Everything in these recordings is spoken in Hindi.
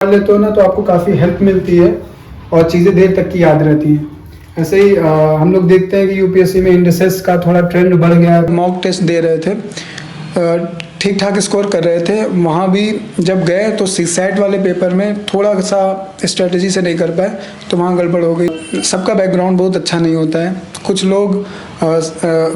पढ़ लेते हो ना तो आपको काफ़ी हेल्प मिलती है और चीज़ें देर तक की याद रहती हैं। ऐसे ही हम लोग देखते हैं कि यूपीएससी में इंडेक्सेस का थोड़ा ट्रेंड बढ़ गया है। मॉक टेस्ट दे रहे थे, ठीक ठाक स्कोर कर रहे थे। वहाँ भी जब गए तो सीसैट वाले पेपर में थोड़ा सा स्ट्रेटजी से नहीं कर पाए तो वहाँ गड़बड़ हो गई। सबका बैकग्राउंड बहुत अच्छा नहीं होता है।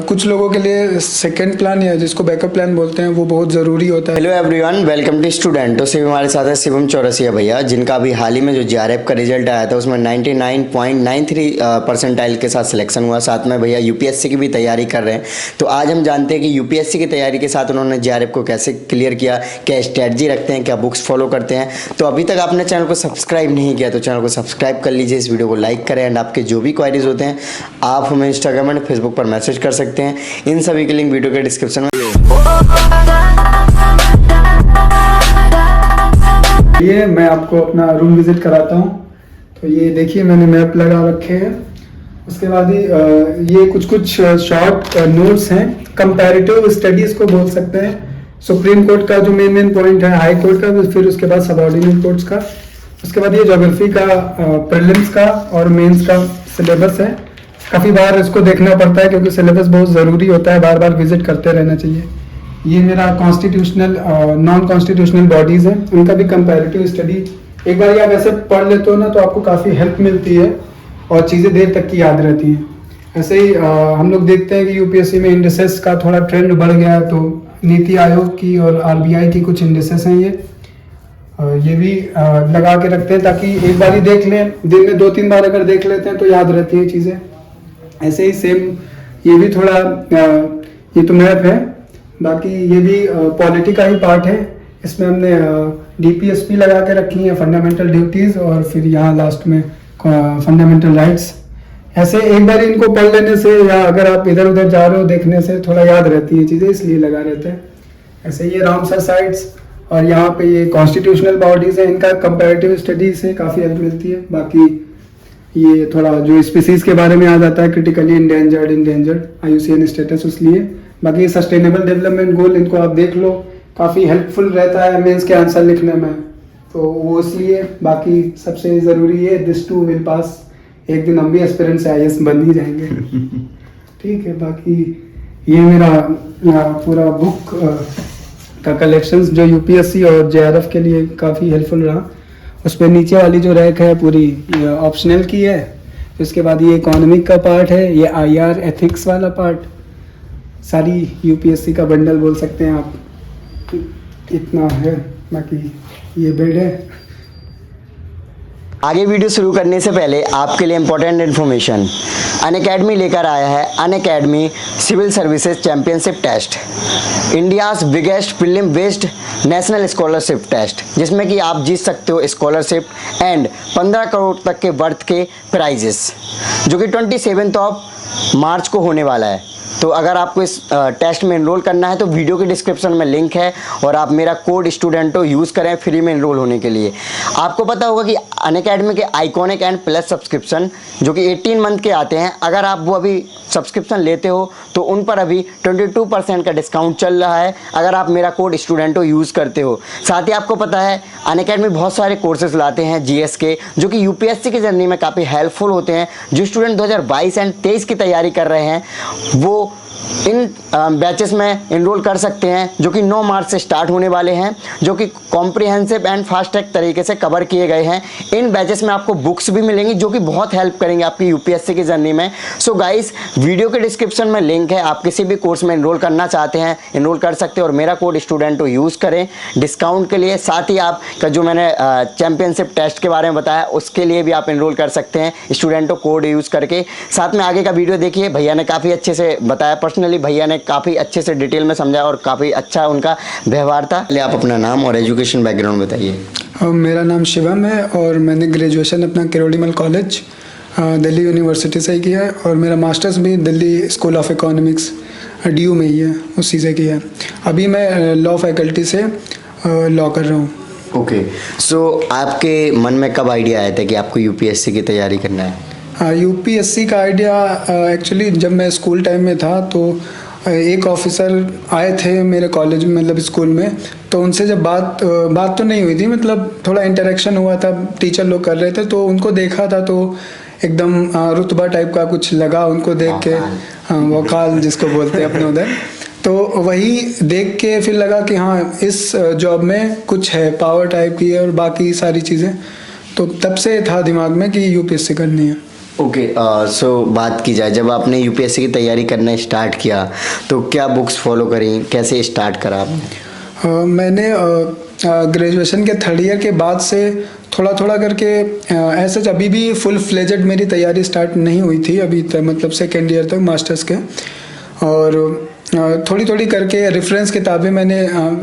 कुछ लोगों के लिए सेकंड प्लान या जिसको बैकअप प्लान बोलते हैं वो बहुत ज़रूरी होता है। Hello everyone, welcome to student. तो सिर्फ हमारे साथ है शिवम चौरसिया भैया, जिनका अभी हाल ही में जो जेआरएफ का रिजल्ट आया था उसमें 99.93 परसेंटाइल के साथ सिलेक्शन हुआ। साथ में भैया यूपीएससी की भी तैयारी कर रहे हैं। तो आज हम जानते हैं कि यूपीएससी की तैयारी के साथ उन्होंने जेआरएफ को कैसे क्लियर किया, क्या स्ट्रैटेजी रखते हैं, क्या बुक्स फॉलो करते हैं। तो अभी तक आपने चैनल को सब्सक्राइब नहीं किया तो चैनल को सब्सक्राइब कर लीजिए, इस वीडियो को लाइक करें एंड आपके जो भी क्वारीज होते हैं आप हमें इंस्टाग्राम एंड फेसबुक पर मैसेज कर सकते हैं। इन सभी के लिंक वीडियो के डिस्क्रिप्शन में। ये मैं आपको अपना रूम विजिट कराता हूँ। तो ये देखिए मैंने मैप लगा रखे हैं। उसके बाद ही ये कुछ शॉर्ट नोट्स हैं, कंपैरेटिव स्टडीज को बोल सकते हैं। सुप्रीम कोर्ट का जो मेन पॉइंट है, हाई कोर्ट का, फिर उसके बाद सबऑर्डिनेट कोर्ट्स का। उसके बाद ये ज्योग्राफी का प्रीलिम्स का और मेंस का सिलेबस है। काफ़ी बार इसको देखना पड़ता है क्योंकि सिलेबस बहुत ज़रूरी होता है, बार बार विजिट करते रहना चाहिए। ये मेरा कॉन्स्टिट्यूशनल नॉन कॉन्स्टिट्यूशनल बॉडीज़ हैं, उनका भी कंपैरेटिव स्टडी एक बार आप ऐसे पढ़ लेते हो ना तो आपको काफ़ी हेल्प मिलती है और चीज़ें देर तक की याद रहती हैं। ऐसे ही हम लोग देखते हैं कि यूपीएससी में इंडेक्सेस का थोड़ा ट्रेंड बढ़ गया है। तो नीति आयोग की और आरबीआई की कुछ इंडेक्सेस हैं, ये भी लगा के रखते हैं ताकि एक बार ही देख लें, दिन में 2-3 बार अगर देख लेते हैं तो याद रहती है चीज़ें। ऐसे ही सेम ये भी थोड़ा ये तो मैप है, बाकी ये भी पॉलिटी का ही पार्ट है। इसमें हमने डीपीएसपी लगा के रखी है, फंडामेंटल ड्यूटीज़, और फिर यहाँ लास्ट में फंडामेंटल राइट्स। ऐसे एक बार इनको पढ़ लेने से या अगर आप इधर उधर जा रहे हो देखने से थोड़ा याद रहती है चीज़ें, इसलिए लगा रहते हैं। ऐसे ये रामसर साइट्स और यहाँ पे ये कॉन्स्टिट्यूशनल बॉडीज़ हैं, इनका कंपैरेटिव स्टडी से काफ़ी हेल्प मिलती है। बाकी ये थोड़ा जो स्पीसीज के बारे में आ जाता है, क्रिटिकली इंडेंजर्ड IUCN स्टेटस, इसलिए। बाकी सस्टेनेबल डेवलपमेंट गोल, इनको आप देख लो, काफ़ी हेल्पफुल रहता है मेंस के आंसर लिखने में, तो वो इसलिए। बाकी सबसे ज़रूरी है दिस टू विल पास, एक दिन हम भी एस्पिरेंट से IAS बन ही जाएंगे। ठीक है। बाकी ये मेरा पूरा बुक का कलेक्शंस जो यूपीएससी और जेआरएफ के लिए काफ़ी हेल्पफुल रहा। उस पर नीचे वाली जो रैक है पूरी ऑप्शनल की है। उसके बाद ये इकोनॉमिक का पार्ट है, ये IR एथिक्स वाला पार्ट, सारी यूपीएससी का बंडल बोल सकते हैं आप, इतना है। बाकी ये बेड है। आगे वीडियो शुरू करने से पहले आपके लिए इंपॉर्टेंट इन्फॉर्मेशन, अनअकैडमी लेकर आया है Unacademy civil services championship test, India's biggest prelim based national scholarship test, जिसमें कि आप जीत सकते हो स्कॉलरशिप एंड 15 करोड़ तक के वर्थ के प्राइजेस, जो कि 27 मार्च को होने वाला है। तो अगर आपको इस टेस्ट में एनरोल करना है तो वीडियो के डिस्क्रिप्शन में लिंक है और आप मेरा कोड स्टूडेंटो यूज़ करें फ्री में एनरोल होने के लिए। आपको पता होगा कि अनअकैडमी के आइकॉनिक एंड प्लस सब्सक्रिप्शन जो कि 18 मंथ के आते हैं, अगर आप वो अभी सब्सक्रिप्शन लेते हो तो उन पर अभी 22% का डिस्काउंट चल रहा है अगर आप मेरा कोड स्टूडेंटो यूज़ करते हो। साथ ही आपको पता है अनअकैडमी बहुत सारे कोर्सेज लाते हैं GS के, जो कि यूपीएससी की जर्नी में काफ़ी हेल्पफुल होते हैं। जो स्टूडेंट 2022 एंड 23 की तैयारी कर रहे हैं वो इन बैचेस में एनरोल कर सकते हैं, जो कि 9 मार्च से स्टार्ट होने वाले हैं, जो कि कॉम्प्रिहेंसिव एंड फास्ट ट्रैक तरीके से कवर किए गए हैं। इन बैचेस में आपको बुक्स भी मिलेंगी जो कि बहुत हेल्प करेंगे आपकी यूपीएससी की जर्नी में। सो गाइस, वीडियो के डिस्क्रिप्शन में लिंक है, आप किसी भी कोर्स में एनरोल करना चाहते हैं एनरोल कर सकते हैं और मेरा कोड स्टूडेंटो यूज़ करें डिस्काउंट के लिए। साथ ही आपका जो मैंने चैंपियनशिप टेस्ट के बारे में बताया उसके लिए भी आप एनरोल कर सकते हैं स्टूडेंटो कोड यूज़ करके। साथ में आगे का वीडियो देखिए, भैया ने काफ़ी अच्छे से बताया, पर्सनली भैया ने काफ़ी अच्छे से डिटेल में समझाया और काफ़ी अच्छा उनका व्यवहार था। आप अपना नाम और एजुकेशन बैकग्राउंड बताइए। मेरा नाम शिवम है और मैंने ग्रेजुएशन अपना किरोड़ीमल कॉलेज दिल्ली यूनिवर्सिटी से किया है और मेरा मास्टर्स भी Delhi school of economics DU में ही है, उसी से किया है। अभी मैं लॉ फैकल्टी से लॉ कर रहा हूँ। ओके, सो आपके मन में कब आइडिया आया था कि आपको यूपीएससी की तैयारी करना है? यूपीएससी का आइडिया एक्चुअली जब मैं स्कूल टाइम में था तो एक ऑफिसर आए थे मेरे कॉलेज में, मतलब स्कूल में, तो उनसे जब बात तो नहीं हुई थी, मतलब थोड़ा इंटरेक्शन हुआ था, टीचर लोग कर रहे थे, तो उनको देखा था तो एकदम रुतबा टाइप का कुछ लगा उनको देख के। हाँ, वकाल जिसको बोलते हैं अपने उधर। तो वही देख के फिर लगा कि हाँ, इस जॉब में कुछ है, पावर टाइप की है और बाकी सारी चीज़ें। तो तब से था दिमाग में कि यूपीएससी करनी है। ओके, सो बात की जाए, जब आपने यूपीएससी की तैयारी करना स्टार्ट किया तो क्या बुक्स फॉलो करी, कैसे स्टार्ट करा आपने? मैंने ग्रेजुएशन के थर्ड ईयर के बाद से थोड़ा थोड़ा करके, ऐसे अभी भी फुल फ्लेजेड मेरी तैयारी स्टार्ट नहीं हुई थी अभी तक, मतलब सेकेंड ईयर तक मास्टर्स के। और थोड़ी थोड़ी करके रेफरेंस किताबें मैंने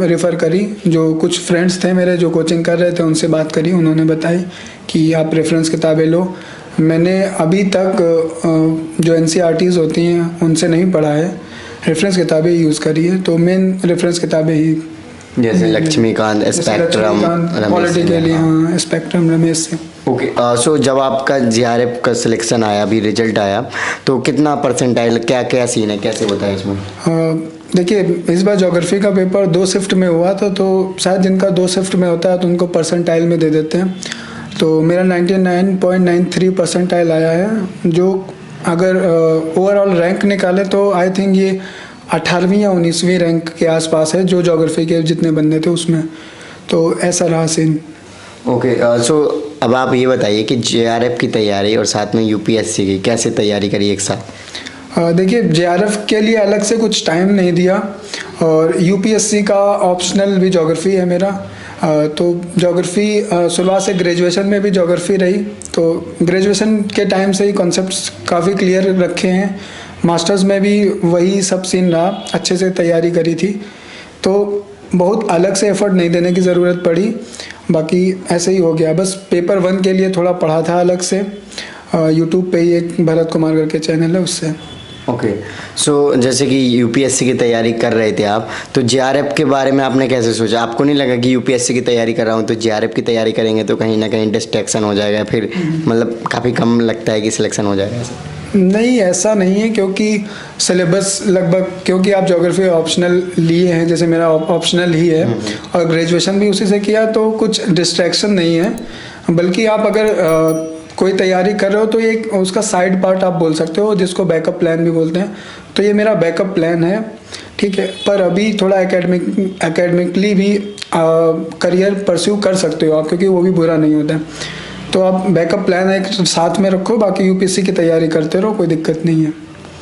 रेफ़र करी, जो कुछ फ्रेंड्स थे मेरे जो कोचिंग कर रहे थे उनसे बात करी, उन्होंने बताई कि आप रेफरेंस किताबें लो। मैंने अभी तक जो एनसीईआरटीज़ होती हैं उनसे नहीं पढ़ा है, रेफरेंस किताबें यूज़ करी है, तो मेन रेफरेंस किताबें ही, जैसे लक्ष्मीकांत, स्पेक्ट्रम, पॉलिटी के लिए, हाँ, स्पेक्ट्रम, रमेश से। ओके, सो जब आपका जीआरएफ का सिलेक्शन आया, अभी रिजल्ट आया, तो कितना परसेंटाइल, क्या क्या सीन है, कैसे होता है इसमें? देखिए, इस बार ज्योग्राफी का पेपर 2 शिफ्ट में हुआ था, तो शायद जिनका 2 शिफ्ट में होता है तो उनको परसेंटाइल में दे देते हैं। तो मेरा 99.93 परसेंटाइल आया है, जो अगर ओवरऑल रैंक निकाले तो आई थिंक ये 18वीं या 19वीं रैंक के आसपास है, जो ज्योग्राफी के जितने बंदे थे उसमें। तो ऐसा रहा सीन। ओके, सो अब आप ये बताइए कि जेआरएफ की तैयारी और साथ में यूपीएससी की कैसे तैयारी करी एक साथ? देखिए, जेआरएफ के लिए अलग से कुछ टाइम नहीं दिया, और यूपीएससी का ऑप्शनल भी ज्योग्राफी है मेरा। तो ज्योग्राफी शुरुआत से ग्रेजुएशन में भी ज्योग्राफी रही, तो ग्रेजुएशन के टाइम से ही कॉन्सेप्ट्स काफ़ी क्लियर रखे हैं। मास्टर्स में भी वही सब सीन रहा, अच्छे से तैयारी करी थी, तो बहुत अलग से एफर्ट नहीं देने की ज़रूरत पड़ी। बाकी ऐसे ही हो गया, बस पेपर 1 के लिए थोड़ा पढ़ा था अलग से, यूट्यूब पे ही एक भरत कुमार करके चैनल है, उससे। ओके, सो जैसे कि यूपीएससी की तैयारी कर रहे थे आप, तो जेआरएफ के बारे में आपने कैसे सोचा? आपको नहीं लगा कि यूपीएससी की तैयारी कर रहा हूँ तो जेआरएफ की तैयारी करेंगे तो कहीं ना कहीं डिस्ट्रैक्शन हो जाएगा, फिर मतलब काफ़ी कम लगता है कि सिलेक्शन हो जाएगा ऐसा? नहीं, ऐसा नहीं है, क्योंकि सिलेबस लगभग, क्योंकि आप ज्योग्राफी ऑप्शनल लिए हैं, जैसे मेरा ऑप्शनल ही है, और ग्रेजुएशन भी उसी से किया, तो कुछ डिस्ट्रैक्शन नहीं है। बल्कि आप अगर कोई तैयारी कर रहे हो तो एक उसका साइड पार्ट आप बोल सकते हो, जिसको बैकअप प्लान भी बोलते हैं। तो ये मेरा बैकअप प्लान है, ठीक है। पर अभी थोड़ा एकेडमिकली भी करियर परस्यू कर सकते हो आप, क्योंकि वो भी बुरा नहीं होता है। तो आप बैकअप प्लान एक साथ में रखो, बाकी यूपीएससी की तैयारी करते रहो, कोई दिक्कत नहीं है।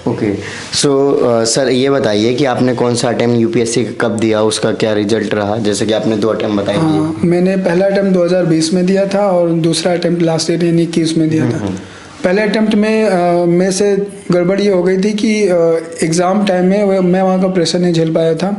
ओके, सो सर ये बताइए कि आपने कौन सा अटेम्प्ट यूपीएससी का कब दिया, उसका क्या रिजल्ट रहा? जैसे कि आपने 2 अटेम्प्ट बताए। हाँ, मैंने पहला अटेम्प्ट 2020 में दिया था और दूसरा अटेम्प्ट लास्ट ईयर यानी 21 में दिया था। पहले अटेम्प्ट में से गड़बड़ ये हो गई थी कि एग्ज़ाम टाइम में मैं वहाँ का प्रेशर नहीं झेल पाया था,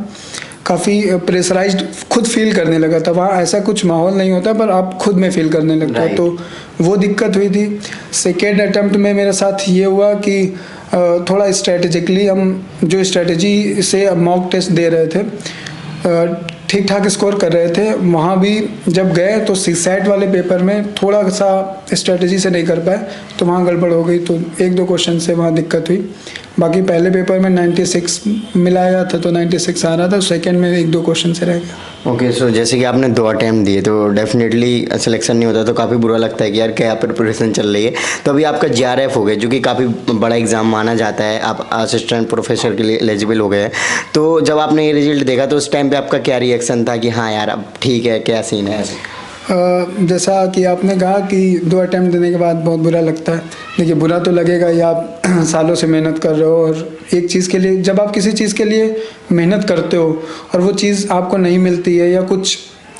काफ़ी प्रेशराइज्ड खुद फील करने लगा था। वहाँ ऐसा कुछ माहौल नहीं होता, पर आप खुद में फील करने लगता है, तो वो दिक्कत हुई थी। सेकेंड अटेम्प्ट में मेरे साथ ये हुआ कि थोड़ा स्ट्रेटेजिकली हम जो स्ट्रेटजी से मॉक टेस्ट दे रहे थे, ठीक ठाक स्कोर कर रहे थे। वहाँ भी जब गए तो सीसैट वाले पेपर में थोड़ा सा स्ट्रेटजी से नहीं कर पाए, तो वहाँ गड़बड़ हो गई, तो 1-2 क्वेश्चन से वहाँ दिक्कत हुई। बाकी पहले पेपर में 96 मिलाया था, तो 96 आ रहा था, सेकंड में 1-2 क्वेश्चन से रह गया। ओके, सो जैसे कि आपने 2 अटैम्प्ट दिए तो डेफिनेटली सिलेक्शन नहीं होता, तो काफ़ी बुरा लगता है कि यार क्या प्रिपरेशन चल रही है। तो अभी आपका जेआरएफ हो गया, जो कि काफ़ी बड़ा एग्जाम माना जाता है, आप असिस्टेंट प्रोफेसर के लिए एलिजिबल हो गए हैं। तो जब आपने ये रिजल्ट देखा तो उस टाइम पे आपका क्या रिएक्शन था कि हाँ यार अब ठीक है, क्या सीन है ऐसे? जैसा कि आपने कहा कि 2 अटैम्प्ट देने के बाद बहुत बुरा लगता है। देखिए, बुरा तो लगेगा ही, आप सालों से मेहनत कर रहे हो, और एक चीज़ के लिए, जब आप किसी चीज़ के लिए मेहनत करते हो और वो चीज़ आपको नहीं मिलती है या कुछ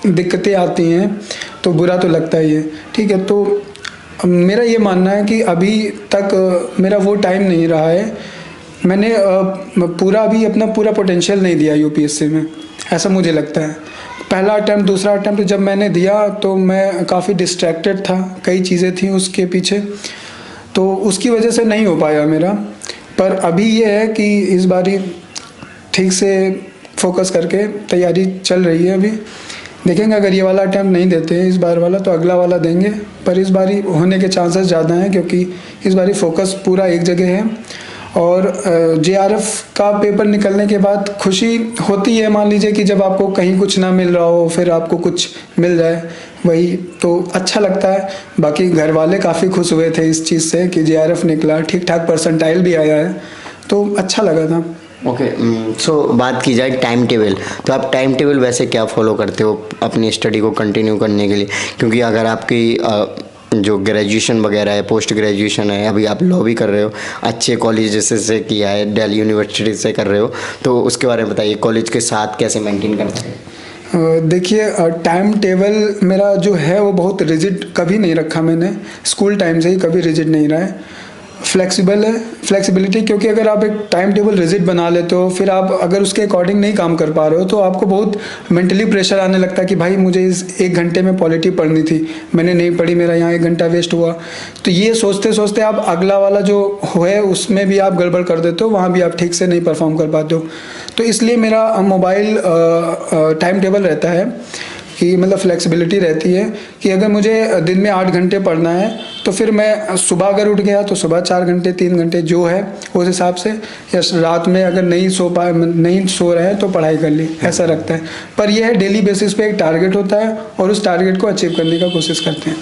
दिक्कतें आती हैं, तो बुरा तो लगता ही है, ठीक है। तो मेरा ये मानना है कि अभी तक मेरा वो टाइम नहीं रहा है, मैंने पूरा भी अपना पूरा पोटेंशियल नहीं दिया यूपीएससी में, ऐसा मुझे लगता है। पहला अटैम्प्ट, दूसरा अटैम्प्ट जब मैंने दिया तो मैं काफ़ी डिस्ट्रैक्टेड था, कई चीज़ें थी उसके पीछे, तो उसकी वजह से नहीं हो पाया मेरा। पर अभी ये है कि इस बारी ठीक से फोकस करके तैयारी चल रही है। अभी देखेंगे, अगर ये वाला अटैम्प्ट नहीं देते हैं इस बार वाला, तो अगला वाला देंगे, पर इस बारी होने के चांसेस ज़्यादा हैं, क्योंकि इस बारी फोकस पूरा एक जगह है और जेआरएफ का पेपर निकलने के बाद खुशी होती है, मान लीजिए कि जब आपको कहीं कुछ ना मिल रहा हो फिर आपको कुछ मिल जाए, वही तो अच्छा लगता है। बाकी घर वाले काफ़ी खुश हुए थे इस चीज़ से कि जेआरएफ निकला, ठीक ठाक परसेंटाइल भी आया है, तो अच्छा लगा था। ओके, सो बात की जाए टाइम टेबल, तो आप टाइम टेबल वैसे क्या फॉलो करते हो अपनी स्टडी को कंटिन्यू करने के लिए? क्योंकि अगर आपकी जो ग्रेजुएशन वगैरह है, पोस्ट ग्रेजुएशन है, अभी आप लॉ भी कर रहे हो, अच्छे कॉलेज से किया है, दिल्ली यूनिवर्सिटी से कर रहे हो, तो उसके बारे में बताइए, कॉलेज के साथ कैसे मेंटेन करते हैं? देखिए, टाइम टेबल मेरा जो है वो बहुत रिजिड कभी नहीं रखा मैंने, स्कूल टाइम से ही कभी रिजिड नहीं रहा है, फ्लेक्सिबल है, फ्लेक्सिबिलिटी। क्योंकि अगर आप एक टाइम टेबल रिजिड बना लेते हो, फिर आप अगर उसके अकॉर्डिंग नहीं काम कर पा रहे हो तो आपको बहुत मेंटली प्रेशर आने लगता है कि भाई मुझे इस 1 घंटे में पॉलिटी पढ़नी थी, मैंने नहीं पढ़ी, मेरा यहाँ 1 घंटा वेस्ट हुआ। तो ये सोचते सोचते आप अगला वाला जो है उसमें भी आप गड़बड़ कर देते हो, वहाँ भी आप ठीक से नहीं परफॉर्म कर पाते हो। तो इसलिए मेरा मोबाइल टाइम टेबल रहता है कि मतलब फ्लेक्सिबिलिटी रहती है कि अगर मुझे दिन में 8 घंटे पढ़ना है तो फिर मैं सुबह अगर उठ गया तो सुबह 4 घंटे 3 घंटे जो है उस हिसाब से, या रात में अगर नहीं सो रहे हैं तो पढ़ाई कर ली, ऐसा रखता है। पर यह है डेली बेसिस पे एक टारगेट होता है और उस टारगेट को अचीव करने का कोशिश करते हैं।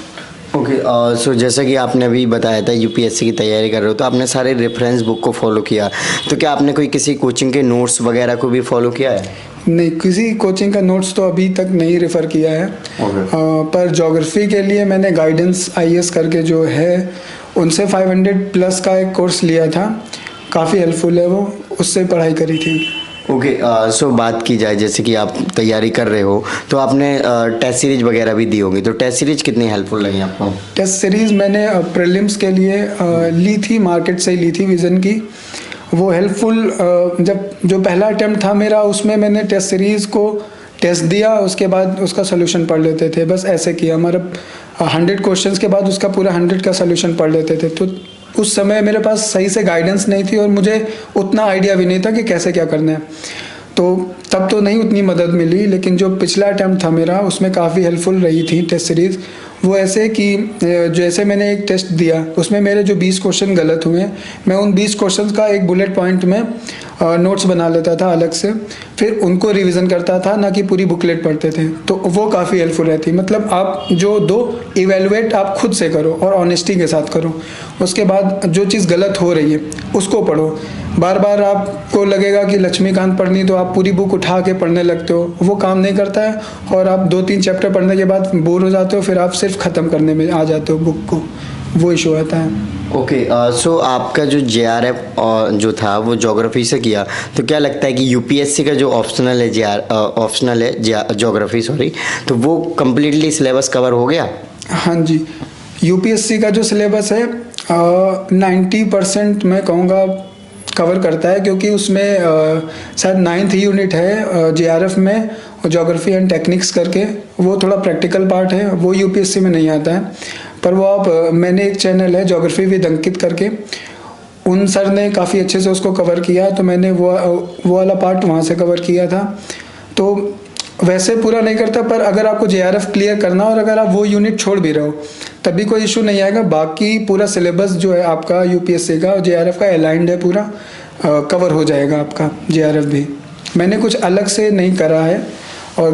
ओके, सो जैसा कि आपने अभी बताया था यूपीएससी की तैयारी कर रहे हो, तो आपने सारे रेफरेंस बुक को फॉलो किया, तो क्या आपने कोई किसी कोचिंग के नोट्स वगैरह को भी फॉलो किया है? नहीं, किसी कोचिंग का नोट्स तो अभी तक नहीं रेफ़र किया है। पर ज्योग्राफी के लिए मैंने गाइडेंस आईएएस करके जो है उनसे 500 प्लस का एक कोर्स लिया था, काफ़ी हेल्पफुल है वो, उससे पढ़ाई करी थी। ओके, सो बात की जाए जैसे कि आप तैयारी कर रहे हो तो आपने टेस्ट सीरीज वगैरह भी दी होगी, तो टेस्ट सीरीज कितनी हेल्पफुल लगी आपको? टेस्ट सीरीज़ मैंने प्रीलिम्स के लिए ली थी, मार्केट से ही ली थी, विज़न की। वो हेल्पफुल, जब जो पहला अटेम्प्ट था मेरा उसमें मैंने टेस्ट सीरीज़ को टेस्ट दिया, उसके बाद उसका सोल्यूशन पढ़ लेते थे, बस ऐसे किया। हमारा 100 क्वेश्चंस के बाद उसका पूरा 100 का सोल्यूशन पढ़ लेते थे। तो उस समय मेरे पास सही से गाइडेंस नहीं थी और मुझे उतना आइडिया भी नहीं था कि कैसे क्या करना है, तो तब तो नहीं उतनी मदद मिली। लेकिन जो पिछला अटैम्प्ट था मेरा उसमें काफ़ी हेल्पफुल रही थी टेस्ट सीरीज़। वो ऐसे कि जैसे मैंने एक टेस्ट दिया उसमें मेरे जो 20 क्वेश्चन गलत हुए, मैं उन 20 क्वेश्चन का एक बुलेट पॉइंट में नोट्स बना लेता था अलग से, फिर उनको रिवीजन करता था, ना कि पूरी बुकलेट पढ़ते थे। तो वो काफ़ी हेल्पफुल रहती। मतलब आप जो दो इवेलुएट आप खुद से करो और ऑनेस्टी के साथ करो, उसके बाद जो चीज़ गलत हो रही है उसको पढ़ो। बार बार आपको लगेगा कि लक्ष्मीकांत पढ़नी तो आप पूरी बुक उठा के पढ़ने लगते हो, वो काम नहीं करता है, और आप 2-3 चैप्टर पढ़ने के बाद बोर हो जाते हो, फिर आप सिर्फ ख़त्म करने में आ जाते हो बुक को, वो इशू आता है। ओके, सो आपका जो जेआरएफ जो था वो ज्योग्राफी से किया, तो क्या लगता है कि यूपीएससी का जो ऑप्शनल है ज्योग्राफी सॉरी, तो वो कम्प्लीटली सिलेबस कवर हो गया? हाँ जी, यूपीएससी का जो सिलेबस है 90% मैं कहूँगा कवर करता है, क्योंकि उसमें शायद 9th यूनिट है जेआरएफ में, ज्योग्राफी एंड टेक्निक्स करके, वो थोड़ा प्रैक्टिकल पार्ट है, वो यूपीएससी में नहीं आता है। पर वो आप मैंने एक चैनल है ज्योग्राफी विद अंकित करके, उन सर ने काफ़ी अच्छे से उसको कवर किया, तो मैंने वो वाला पार्ट वहाँ से कवर किया था। तो वैसे पूरा नहीं करता, पर अगर आपको जेआरएफ क्लियर करना और अगर आप वो यूनिट छोड़ भी रहे हो तभी कोई इशू नहीं आएगा। बाकी पूरा सिलेबस जो है आपका यूपीएससी का और जेआरएफ का अलाइंड है, पूरा कवर हो जाएगा आपका जेआरएफ भी। मैंने कुछ अलग से नहीं करा है। और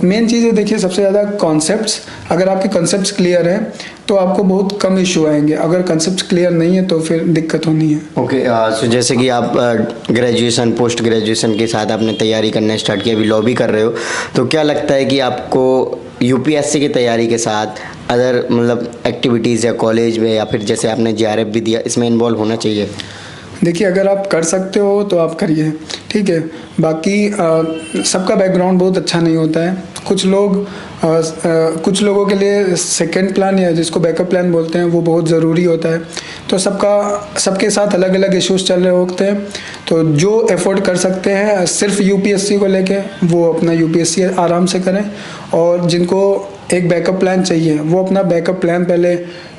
मेन चीज़ है, देखिए सबसे ज़्यादा कॉन्सेप्ट्स, अगर आपके कॉन्सेप्ट्स क्लियर हैं तो आपको बहुत कम इशू आएंगे, अगर कॉन्सेप्ट्स क्लियर नहीं है तो फिर दिक्कत होनी है। ओके, सो जैसे कि आप ग्रेजुएशन पोस्ट ग्रेजुएशन के साथ आपने तैयारी करना स्टार्ट किया, अभी लॉ भी कर रहे हो, तो क्या लगता है कि आपको यूपीएससी की तैयारी के साथ अदर मतलब एक्टिविटीज़ या कॉलेज में या फिर जैसे आपने जेआरएफ भी दिया, इसमें इन्वॉल्व होना चाहिए? देखिए, अगर आप कर सकते हो तो आप करिए, ठीक है। बाकी सबका बैकग्राउंड बहुत अच्छा नहीं होता है। कुछ कुछ लोगों के लिए सेकंड प्लान या जिसको बैकअप प्लान बोलते हैं वो बहुत ज़रूरी होता है। तो सबके साथ अलग अलग इश्यूज चल रहे होते हैं, तो जो एफोर्ड कर सकते हैं सिर्फ यूपीएससी को लेके वो अपना यूपीएससी आराम से करें, और जिनको एक बैकअप प्लान चाहिए वो अपना बैकअप प्लान पहले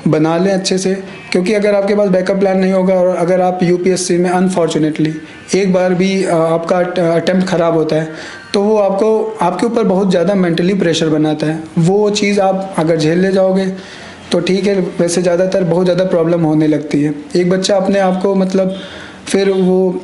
बना लें अच्छे से। क्योंकि अगर आपके पास बैकअप प्लान नहीं होगा और अगर आप यूपीएससी में अनफॉर्चुनेटली एक बार भी आपका अटेम्प्ट ख़राब होता है तो वो आपके ऊपर बहुत ज़्यादा मेंटली प्रेशर बनाता है। वो चीज़ आप अगर झेल ले जाओगे तो ठीक है, वैसे ज़्यादातर बहुत ज़्यादा प्रॉब्लम होने लगती है। एक बच्चा अपने आप को मतलब फिर वो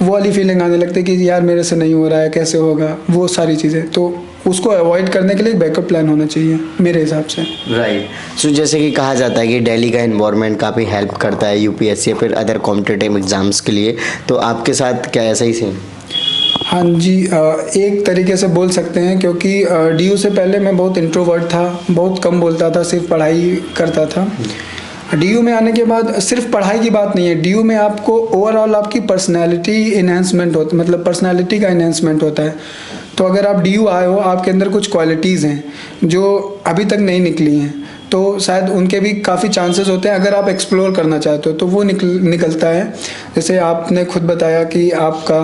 वाली फीलिंग आने लगती है कि यार मेरे से नहीं हो रहा है, कैसे होगा, वो सारी चीज़ें। तो उसको अवॉइड करने के लिए एक बैकअप प्लान होना चाहिए मेरे हिसाब से। राइट। सो जैसे कि कहा जाता है कि दिल्ली का इन्वायरमेंट काफ़ी हेल्प करता है यूपीएससी या फिर अदर कॉम्पिटिटिव एग्जाम्स के लिए, तो आपके साथ क्या ऐसा ही सेम? हाँ जी, एक तरीके से बोल सकते हैं, क्योंकि डीयू से पहले मैं बहुत इंट्रोवर्ट था, बहुत कम बोलता था, सिर्फ पढ़ाई करता था। डीयू में आने के बाद सिर्फ पढ़ाई की बात नहीं है, डीयू में आपको ओवरऑल आपकी पर्सनालिटी इन्हेंसमेंट होता, मतलब पर्सनालिटी का इन्हेंसमेंट होता है। तो अगर आप डीयू आए हो, आपके अंदर कुछ क्वालिटीज़ हैं जो अभी तक नहीं निकली हैं, तो शायद उनके भी काफ़ी चांसेस होते हैं अगर आप एक्सप्लोर करना चाहते हो तो वो निकलता है। जैसे आपने खुद बताया कि आपका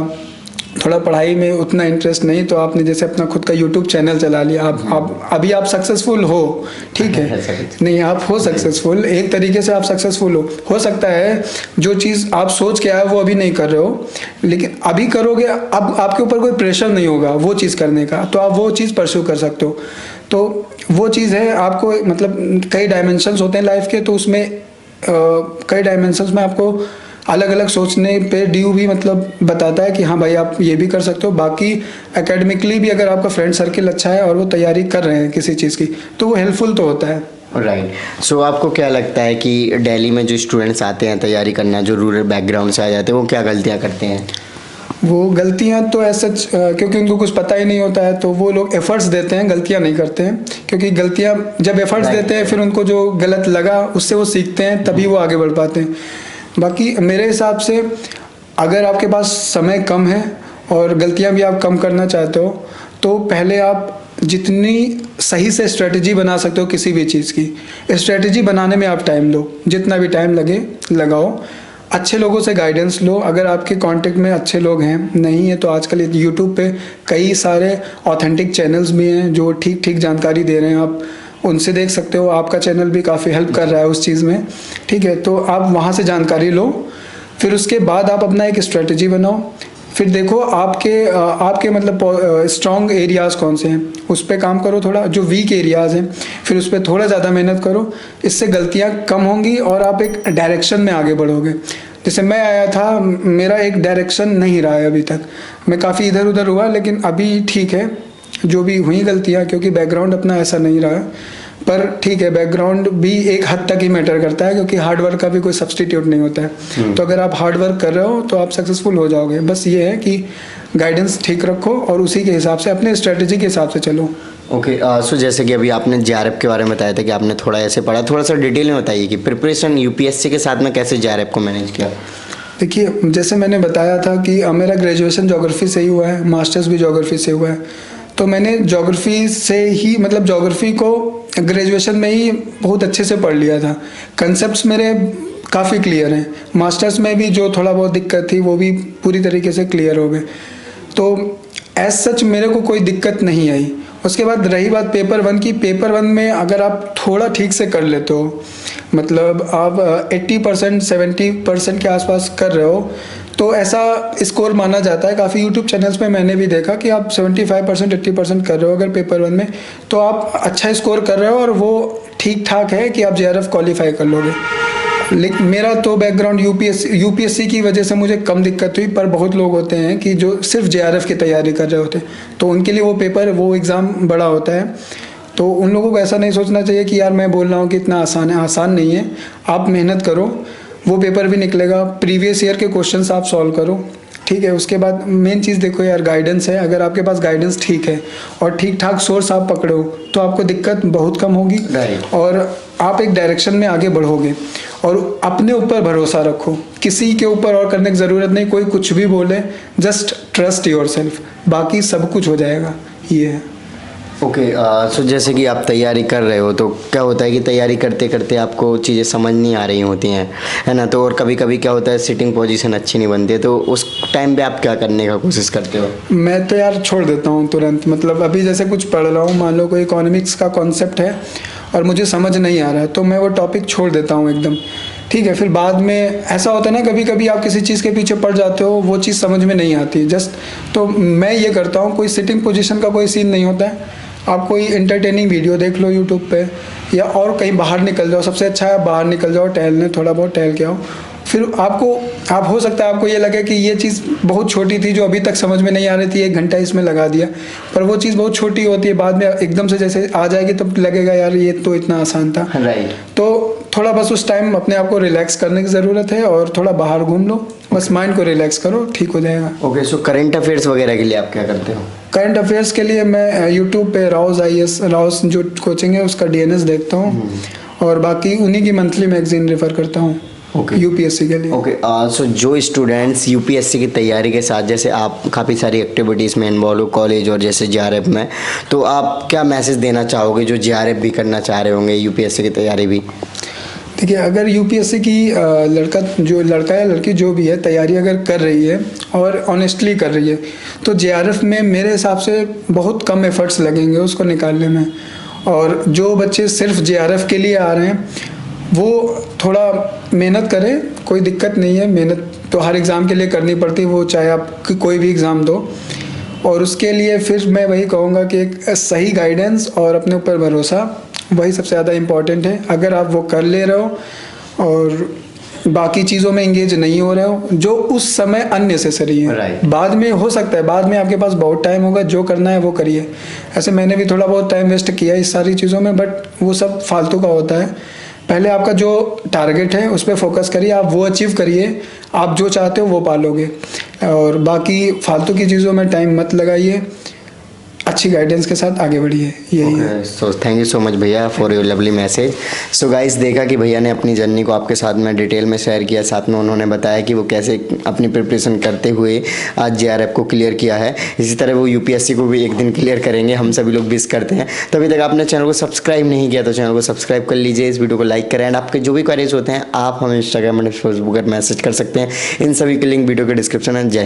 थोड़ा पढ़ाई में उतना इंटरेस्ट नहीं, तो आपने जैसे अपना खुद का यूट्यूब चैनल चला लिया, आप अभी आप सक्सेसफुल हो, ठीक है, नहीं आप हो सक्सेसफुल, एक तरीके से आप सक्सेसफुल हो सकता है जो चीज़ आप सोच के आए वो अभी नहीं कर रहे हो, लेकिन अभी करोगे, अब आपके ऊपर कोई प्रेशर नहीं होगा वो चीज़ करने का, तो आप वो चीज़ परस्यू कर सकते हो। तो वो चीज़ है, आपको मतलब कई डायमेंशंस होते हैं लाइफ के, तो उसमें कई डायमेंशंस में आपको अलग अलग सोचने पे डीयू भी मतलब बताता है कि हाँ भाई आप ये भी कर सकते हो। बाकी एकेडमिकली भी अगर आपका फ्रेंड सर्किल अच्छा है और वो तैयारी कर रहे हैं किसी चीज़ की, तो वो हेल्पफुल तो होता है। राइट। सो आपको क्या लगता है कि दिल्ली में जो स्टूडेंट्स आते हैं तैयारी करना, जो रूरल बैकग्राउंड से आ जाते हैं, वो क्या गलतियाँ करते हैं? वो गलतियाँ तो ऐसा क्योंकि उनको कुछ पता ही नहीं होता है, तो वो लोग एफर्ट्स देते हैं, गलतियाँ नहीं करते हैं। क्योंकि गलतियाँ जब एफर्ट्स देते हैं, फिर उनको जो गलत लगा उससे वो सीखते हैं, तभी वो आगे बढ़ पाते हैं। बाकी मेरे हिसाब से अगर आपके पास समय कम है और गलतियां भी आप कम करना चाहते हो, तो पहले आप जितनी सही से स्ट्रेटजी बना सकते हो किसी भी चीज़ की, स्ट्रेटजी बनाने में आप टाइम लो, जितना भी टाइम लगे लगाओ, अच्छे लोगों से गाइडेंस लो। अगर आपके कांटेक्ट में अच्छे लोग हैं, नहीं है तो आजकल यूट्यूब पे कई सारे ऑथेंटिक चैनल्स भी हैं जो ठीक ठीक जानकारी दे रहे हैं, आप उनसे देख सकते हो। आपका चैनल भी काफ़ी हेल्प कर रहा है उस चीज़ में, ठीक है, तो आप वहाँ से जानकारी लो। फिर उसके बाद आप अपना एक स्ट्रेटजी बनाओ, फिर देखो आपके मतलब स्ट्रॉन्ग एरियाज़ कौन से हैं, उस पर काम करो। थोड़ा जो वीक एरियाज़ हैं फिर उस पर थोड़ा ज़्यादा मेहनत करो, इससे गलतियाँ कम होंगी और आप एक डायरेक्शन में आगे बढ़ोगे। जैसे मैं आया था, मेरा एक डायरेक्शन नहीं रहा है अभी तक, मैं काफ़ी इधर उधर हुआ, लेकिन अभी ठीक है, जो भी हुई गलतियाँ, क्योंकि बैकग्राउंड अपना ऐसा नहीं रहा, पर ठीक है, बैकग्राउंड भी एक हद तक ही मैटर करता है, क्योंकि हार्ड वर्क का भी कोई सब्स्टिट्यूट नहीं होता है। तो अगर आप हार्ड वर्क कर रहे हो तो आप सक्सेसफुल हो जाओगे। बस ये है कि गाइडेंस ठीक रखो और उसी के हिसाब से, अपने स्ट्रेटजी के हिसाब से चलो। ओके। सो जैसे कि अभी आपने जेआरएफ के बारे में बताया था कि आपने थोड़ा ऐसे पढ़ा, थोड़ा सा डिटेल में बताइए कि प्रिपरेशन यूपीएससी के साथ में कैसे जेआरएफ को मैनेज किया? देखिए, जैसे मैंने बताया था कि मेरा ग्रेजुएशन ज्योग्राफी से ही हुआ है, मास्टर्स भी ज्योग्राफी से हुआ है, तो मैंने ज्योग्राफी से ही मतलब ज्योग्राफी को ग्रेजुएशन में ही बहुत अच्छे से पढ़ लिया था। कंसेप्ट्स मेरे काफ़ी क्लियर हैं, मास्टर्स में भी जो थोड़ा बहुत दिक्कत थी वो भी पूरी तरीके से क्लियर हो गए, तो एज सच मेरे को कोई दिक्कत नहीं आई। उसके बाद रही बात पेपर 1 की, पेपर 1 में अगर आप थोड़ा ठीक से कर लेते हो, मतलब आप 80% 70% के आसपास कर रहे हो, तो ऐसा स्कोर माना जाता है। काफ़ी यूट्यूब चैनल्स पे मैंने भी देखा कि आप 75% 80% कर रहे हो अगर पेपर 1 में, तो आप अच्छा स्कोर कर रहे हो और वो ठीक ठाक है कि आप जेआरएफ क्वालिफाई कर लोगे। लेकिन मेरा तो बैकग्राउंड यूपीएससी की वजह से मुझे कम दिक्कत हुई, पर बहुत लोग होते हैं कि जो सिर्फ जेआरएफ की तैयारी कर रहे होते हैं, तो उनके लिए वो एग्ज़ाम बड़ा होता है। तो उन लोगों को ऐसा नहीं सोचना चाहिए कि यार मैं बोल रहा हूँ कि इतना आसान है, आसान नहीं है। आप मेहनत करो, वो पेपर भी निकलेगा, प्रीवियस ईयर के क्वेश्चंस आप सॉल्व करो, ठीक है। उसके बाद मेन चीज़ देखो यार, गाइडेंस है। अगर आपके पास गाइडेंस ठीक है और ठीक ठाक सोर्स आप पकड़ो, तो आपको दिक्कत बहुत कम होगी और आप एक डायरेक्शन में आगे बढ़ोगे। और अपने ऊपर भरोसा रखो, किसी के ऊपर और करने की ज़रूरत नहीं। कोई कुछ भी बोले, जस्ट ट्रस्ट योरसेल्फ, बाकी सब कुछ हो जाएगा। ये है। ओके। सो जैसे कि आप तैयारी कर रहे हो, तो क्या होता है कि तैयारी करते करते आपको चीज़ें समझ नहीं आ रही होती हैं, है ना, तो और कभी कभी क्या होता है सिटिंग पोजीशन अच्छी नहीं बनती है, तो उस टाइम पे आप क्या करने का कोशिश करते हो? मैं तो यार छोड़ देता हूँ तुरंत। मतलब अभी जैसे कुछ पढ़ रहा हूँ, मान लो कोई इकोनॉमिक्स का कॉन्सेप्ट है और मुझे समझ नहीं आ रहा है, तो मैं वो टॉपिक छोड़ देता हूँ एकदम, ठीक है। फिर बाद में ऐसा होता है ना, कभी कभी आप किसी चीज़ के पीछे पड़ जाते हो, वो चीज़ समझ में नहीं आती जस्ट, तो मैं ये करता हूँ, कोई सिटिंग पोजीशन का कोई सीन नहीं होता है। आप कोई एंटरटेनिंग वीडियो देख लो यूट्यूब पे, या और कहीं बाहर निकल जाओ। सबसे अच्छा है बाहर निकल जाओ टहलने, थोड़ा बहुत टहल के आओ, फिर आप हो सकता है आपको ये लगे कि ये चीज़ बहुत छोटी थी जो अभी तक समझ में नहीं आ रही थी, 1 घंटा इसमें लगा दिया, पर वो चीज़ बहुत छोटी होती है, बाद में एकदम से जैसे आ जाएगी तब लगेगा यार ये तो इतना आसान था। राइट। तो थोड़ा बस उस टाइम अपने आप को रिलैक्स करने की ज़रूरत है और थोड़ा बाहर घूम लो, बस माइंड को रिलैक्स करो, ठीक हो जाएगा। ओके, सो करंट अफेयर्स वगैरह के लिए आप क्या करते हो? करंट अफेयर्स के लिए मैं यूट्यूब पे राउस जो कोचिंग है उसका डीएनएस देखता हूँ, और बाकी उन्हीं की मंथली मैगजीन रेफर करता हूँ यूपीएससी के लिए। ओके, सो जो स्टूडेंट्स यूपीएससी की तैयारी के साथ, जैसे आप काफ़ी सारी एक्टिविटीज़ में इन्वॉल्व हो कॉलेज और जैसे जेआरएफ में, तो आप क्या मैसेज देना चाहोगे जो जेआरएफ भी करना चाह रहे होंगे, यूपीएससी की तैयारी भी? देखिए, अगर यूपीएससी की लड़का या लड़की जो भी है तैयारी अगर कर रही है और ऑनेस्टली कर रही है, तो जेआरएफ में मेरे हिसाब से बहुत कम एफर्ट्स लगेंगे उसको निकालने में। और जो बच्चे सिर्फ जेआरएफ के लिए आ रहे हैं वो थोड़ा मेहनत करें, कोई दिक्कत नहीं है, मेहनत तो हर एग्ज़ाम के लिए करनी पड़ती है, वो चाहे आप कोई भी एग्ज़ाम दो। और उसके लिए फिर मैं वही कहूँगा कि एक सही गाइडेंस और अपने ऊपर भरोसा, वही सबसे ज़्यादा इम्पॉर्टेंट है। अगर आप वो कर ले रहे हो और बाकी चीज़ों में इंगेज नहीं हो रहे हो जो उस समय अननेसेसरी है, Right. बाद में हो सकता है, बाद में आपके पास बहुत टाइम होगा, जो करना है वो करिए। ऐसे मैंने भी थोड़ा बहुत टाइम वेस्ट किया इस सारी चीज़ों में, बट वो सब फालतू का होता है। पहले आपका जो टारगेट है उस पर फोकस करिए, आप वो अचीव करिए, आप जो चाहते हो वो पालोगे, और बाकी फालतू की चीज़ों में टाइम मत लगाइए, अच्छी गाइडेंस के साथ आगे बढ़िए, यही है। So thank you so much भैया for your lovely message. So guys, देखा कि भैया ने अपनी जर्नी को आपके साथ में डिटेल में शेयर किया, साथ में उन्होंने बताया कि वो कैसे अपनी प्रिपरेशन करते हुए आज जेआरएफ को क्लियर किया है। इसी तरह वो यूपीएससी को भी एक दिन क्लियर करेंगे, हम सभी लोग विश करते हैं। तो अभी तक आपने चैनल को सब्सक्राइब नहीं किया तो चैनल को सब्सक्राइब कर लीजिए, इस वीडियो को लाइक करें, एंड आपके जो भी क्वेरीज होते हैं आप हमें इंस्टाग्राम और फेसबुक पर मैसेज कर सकते हैं। इन सभी की लिंक वीडियो के डिस्क्रिप्शन में। जय हिंद।